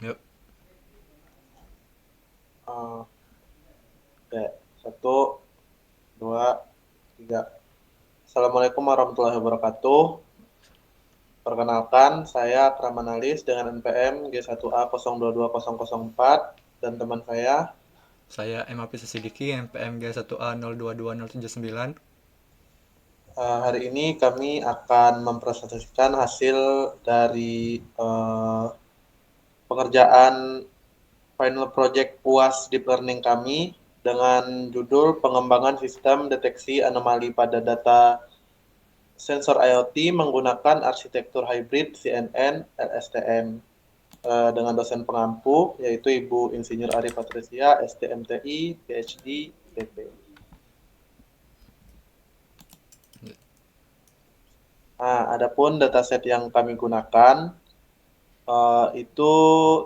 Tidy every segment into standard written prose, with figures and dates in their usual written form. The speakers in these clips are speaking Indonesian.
Yuk. Eh, Oke, satu, dua, tiga. Assalamualaikum warahmatullahi wabarakatuh. Perkenalkan, saya Akram Analis dengan NPM G1A 022004 dan teman saya. Saya M. Apis Sidiki, NPMG 1A 022079. Hari ini kami akan mempresentasikan hasil dari pengerjaan final project UAS Deep Learning kami dengan judul pengembangan sistem deteksi anomali pada data sensor IoT menggunakan arsitektur hybrid CNN LSTM dengan dosen pengampu yaitu Ibu Insinyur Ari Patricia, STMTI, PhD, PP. Nah, adapun dataset yang kami gunakan itu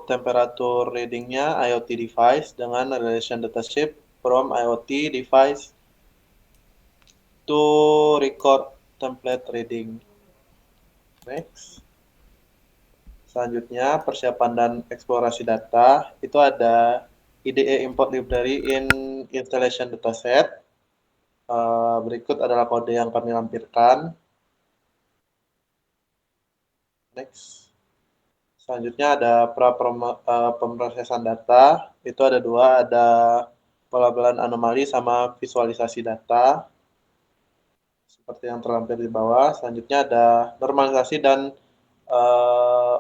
temperatur readingnya IoT device dengan relation datasheet from IoT device to record template reading. Next. Selanjutnya, persiapan dan eksplorasi data. Itu ada IDE import library in installation dataset. Berikut adalah kode yang kami lampirkan. Next. Selanjutnya ada pemrosesan data. Itu ada dua, ada pelabelan anomali sama visualisasi data. Seperti yang terlampir di bawah. Selanjutnya ada normalisasi dan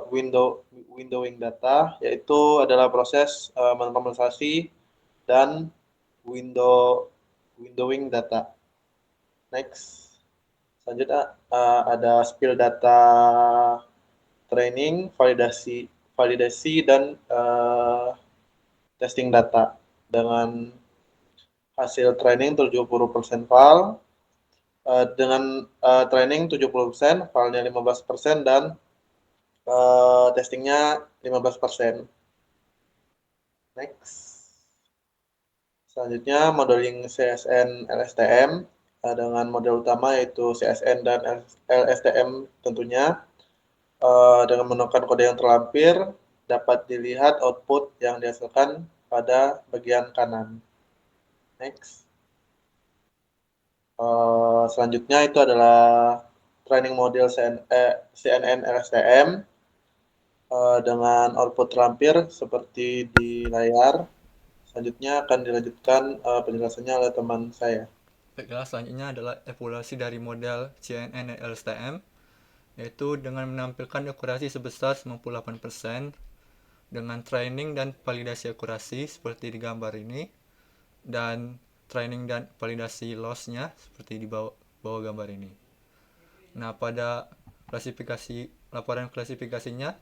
windowing data, yaitu adalah proses menormalisasi dan windowing data. Next. Selanjutnya ada spill data training, validasi dan testing data dengan hasil training 70% file, dengan training 70%, filenya 15% dan testingnya 15%. Next. Selanjutnya modeling CSN LSTM dengan model utama yaitu CSN dan LSTM tentunya. Dengan menggunakan kode yang terlampir dapat dilihat output yang dihasilkan pada bagian kanan. Next. Selanjutnya itu adalah training model CNN LSTM dengan output terlampir seperti di layar. Selanjutnya akan dilanjutkan penjelasannya oleh teman saya. Baiklah, selanjutnya adalah evaluasi dari model CNN dan LSTM, yaitu dengan menampilkan akurasi sebesar 98% dengan training dan validasi akurasi seperti di gambar ini, dan training dan validasi lossnya seperti di bawah gambar ini. Nah, pada laporan klasifikasinya,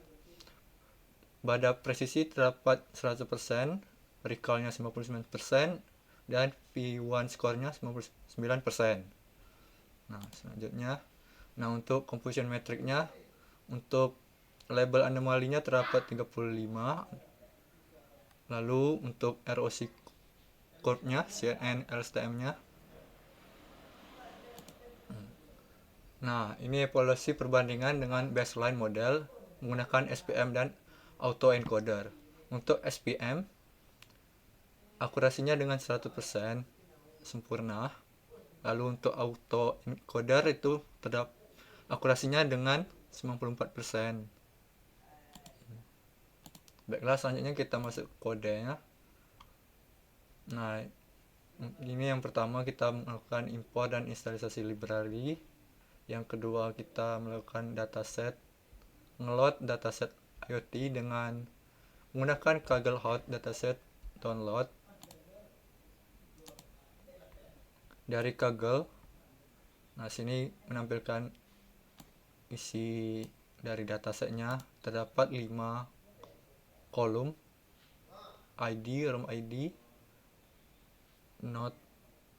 pada presisi terdapat 100%, recall-nya 99%, dan P1 score-nya 99%. Nah, selanjutnya, untuk composition metric-nya, untuk label anomalinya terdapat 35. Lalu untuk ROC curve-nya, CNN LSTM-nya. Nah, ini evaluasi perbandingan dengan baseline model menggunakan SPM dan autoencoder. Untuk SPM, akurasinya dengan 100% sempurna. Lalu untuk autoencoder itu terdapat akurasinya dengan 94%. Baiklah, selanjutnya kita masuk kodenya. Nah, ini yang pertama kita melakukan import dan instalisasi library. Yang kedua kita melakukan dataset, ngeload dataset IoT dengan menggunakan Kaggle Hot Dataset Download dari Kaggle. Nah, sini menampilkan isi dari datasetnya, terdapat 5 kolom: ID, room ID, node,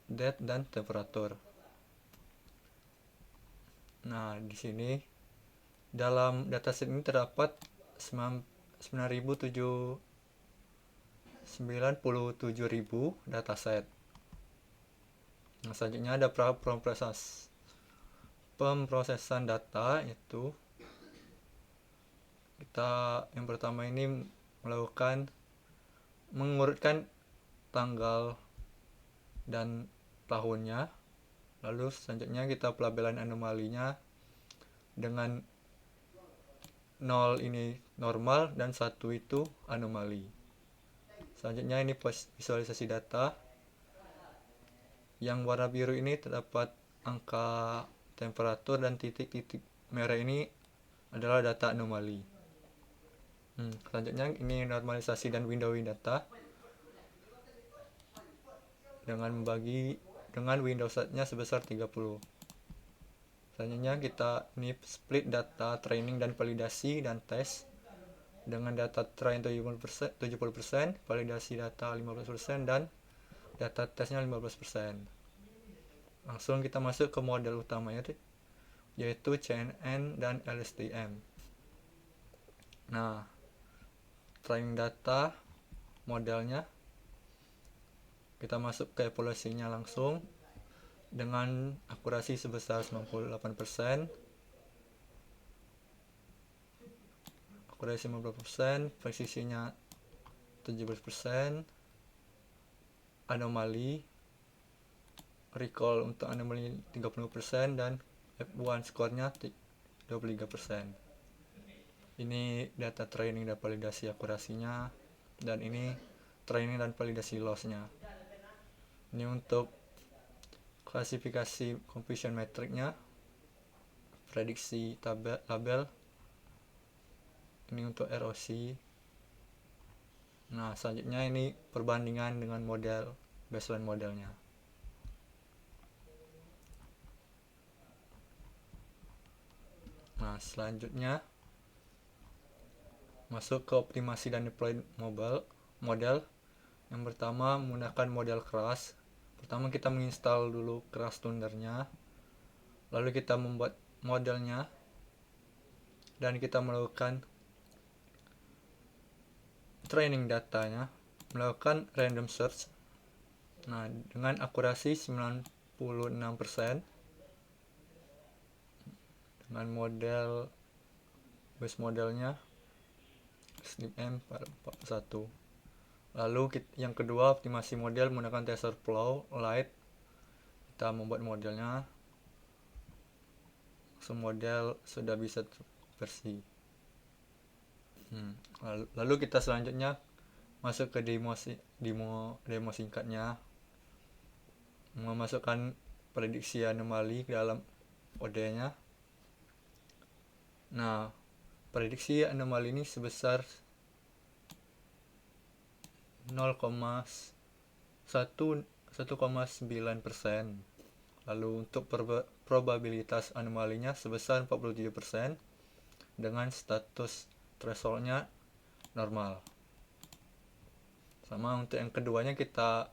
date, dan temperatur. Nah, di sini dalam dataset ini terdapat 97.097.000 dataset. Nah, selanjutnya ada pemrosesan data, itu kita yang pertama ini melakukan mengurutkan tanggal dan tahunnya. Lalu selanjutnya kita pelabelan anomalinya dengan 0 ini normal dan 1 itu anomali. Selanjutnya ini visualisasi data. Yang warna biru ini terdapat angka temperatur dan titik-titik merah ini adalah data anomali. Selanjutnya ini normalisasi dan windowing data dengan membagi dengan window size-nya sebesar 30. Selanjutnya kita ini split data training dan validasi dan tes dengan data train 70%, validasi data 15% dan data tesnya 15%. Langsung kita masuk ke model utamanya yaitu CNN dan LSTM. Nah, training data modelnya kita masuk ke evaluasinya langsung dengan akurasi sebesar 98%, akurasi 50%, presisinya 17%, anomali recall untuk anomali 30% dan F1 skornya 23%. Ini data training dan validasi akurasinya, dan ini training dan validasi lossnya. Ini untuk klasifikasi confusion metricnya, prediksi label, ini untuk ROC. Nah, selanjutnya ini perbandingan dengan model baseline modelnya. Nah, selanjutnya masuk ke optimasi dan deploy model. Yang pertama menggunakan model keras. Pertama kita menginstal dulu keras tunernya, lalu kita membuat modelnya dan kita melakukan training datanya, melakukan random search. Nah, dengan akurasi 96% dengan model base modelnya SNP M441. Lalu yang kedua optimasi model menggunakan TensorFlow Lite. Kita membuat modelnya, model sudah bisa versi. Lalu kita selanjutnya masuk ke demo singkatnya, memasukkan prediksi anomali ke dalam OD-nya. Nah, prediksi anomali ini sebesar 1,9%. Lalu untuk probabilitas anomalinya sebesar 47% dengan status thresholdnya normal. Sama untuk yang keduanya kita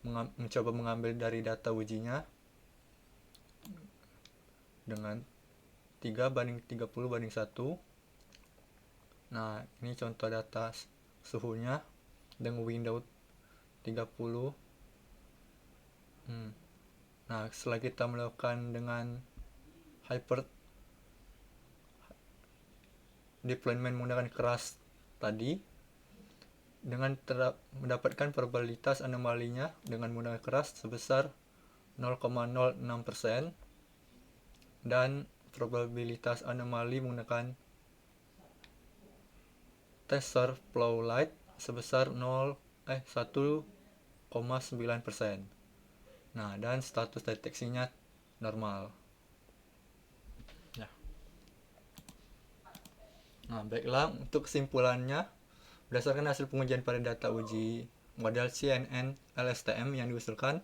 mencoba mengambil dari data ujinya dengan 3:30:1. Nah, ini contoh data suhunya dengan window 30. Nah, setelah kita melakukan dengan hyper deployment menggunakan keras tadi, dengan mendapatkan probabilitas anomalinya dengan menggunakan keras sebesar 0,06% dan probabilitas anomali menggunakan TensorFlow Lite sebesar 1,9%. Nah, dan status deteksinya normal. Nah, baiklah, untuk kesimpulannya, berdasarkan hasil pengujian pada data uji model CNN LSTM yang diusulkan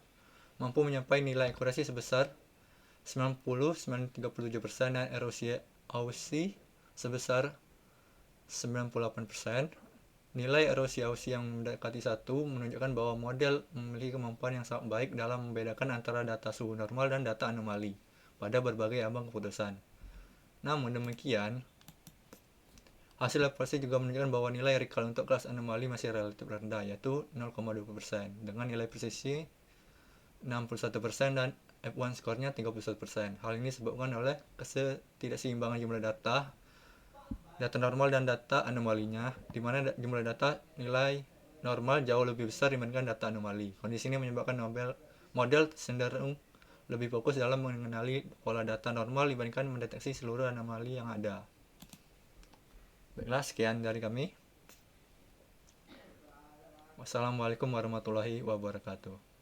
mampu mencapai nilai akurasi sebesar 90,37% dan ROC sebesar 98%. Nilai ROC yang mendekati 1 menunjukkan bahwa model memiliki kemampuan yang sangat baik dalam membedakan antara data suhu normal dan data anomali pada berbagai ambang keputusan. Namun demikian, hasil evaluasi juga menunjukkan bahwa nilai recall untuk kelas anomali masih relatif rendah, yaitu 0,20%, dengan nilai presisi 61% dan F1 skornya 31%. Hal ini disebabkan oleh ketidakseimbangan jumlah data data normal dan data anomalinya, di mana jumlah data nilai normal jauh lebih besar dibandingkan data anomali. Kondisi ini menyebabkan model cenderung lebih fokus dalam mengenali pola data normal dibandingkan mendeteksi seluruh anomali yang ada. Baiklah, sekian dari kami. Wassalamualaikum warahmatullahi wabarakatuh.